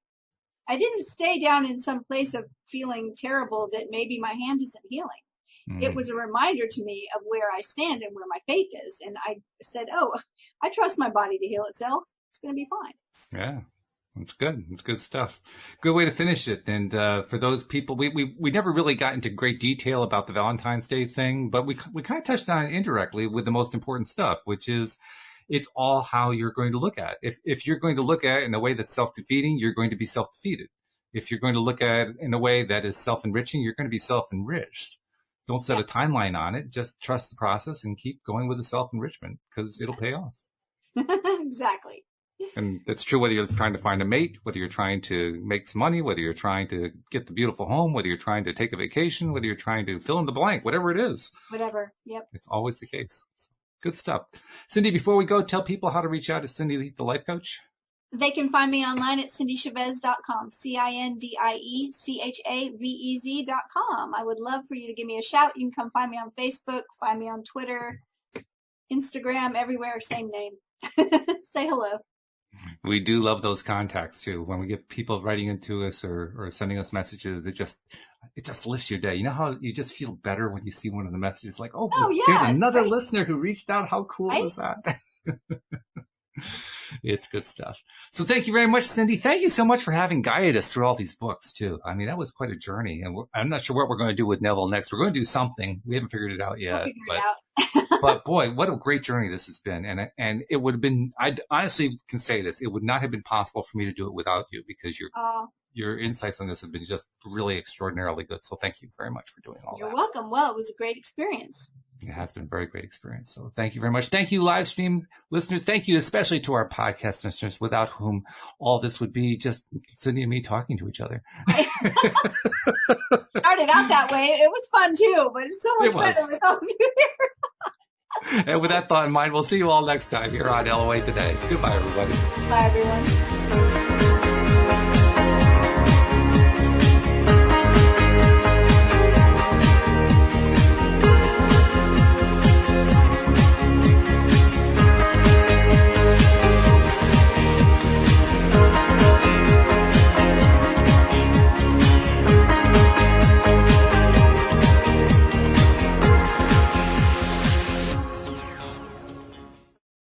I didn't stay down in some place of feeling terrible that maybe my hand isn't healing. Mm. It was a reminder to me of where I stand and where my faith is. And I said, oh, I trust my body to heal itself. It's going to be fine. Yeah, that's good. It's good stuff. Good way to finish it. And for those people, we never really got into great detail about the Valentine's Day thing, but we kind of touched on it indirectly with the most important stuff, which is, it's all how you're going to look at it. If you're going to look at it in a way that's self-defeating, you're going to be self-defeated. If you're going to look at it in a way that is self-enriching, you're going to be self-enriched. Don't set a timeline on it. Just trust the process and keep going with the self-enrichment, because it'll pay off. Exactly. And it's true whether you're trying to find a mate, whether you're trying to make some money, whether you're trying to get the beautiful home, whether you're trying to take a vacation, whether you're trying to fill in the blank, whatever it is. Whatever. Yep. It's always the case. Good stuff. Cindy, before we go, tell people how to reach out to Cindy, the life coach. They can find me online at cindychavez.com, CINDIECHAVEZ.com. I would love for you to give me a shout. You can come find me on Facebook, find me on Twitter, Instagram, everywhere, same name. Say hello. We do love those contacts too. When we get people writing into us or sending us messages, it just lifts your day. You know how you just feel better when you see one of the messages like, oh yeah, there's another listener who reached out. How cool was that? It's good stuff. So thank you very much, Cindy. Thank you so much for having guided us through all these books too. I mean, that was quite a journey, and I'm not sure what we're going to do with Neville next. We're going to do something. We haven't figured it out yet. But boy, what a great journey this has been. And it would have been, I honestly can say this, it would not have been possible for me to do it without you, because your insights on this have been just really extraordinarily good. So thank you very much for doing all that. You're welcome. Well, it was a great experience. It has been a very great experience. So thank you very much. Thank you, live stream listeners. Thank you especially to our podcast listeners, without whom all this would be just Cindy and me talking to each other. Started out that way. It was fun too, but it's so much better with all of you here. And with that thought in mind, we'll see you all next time here on LOA Today. Goodbye, everybody. Bye, everyone.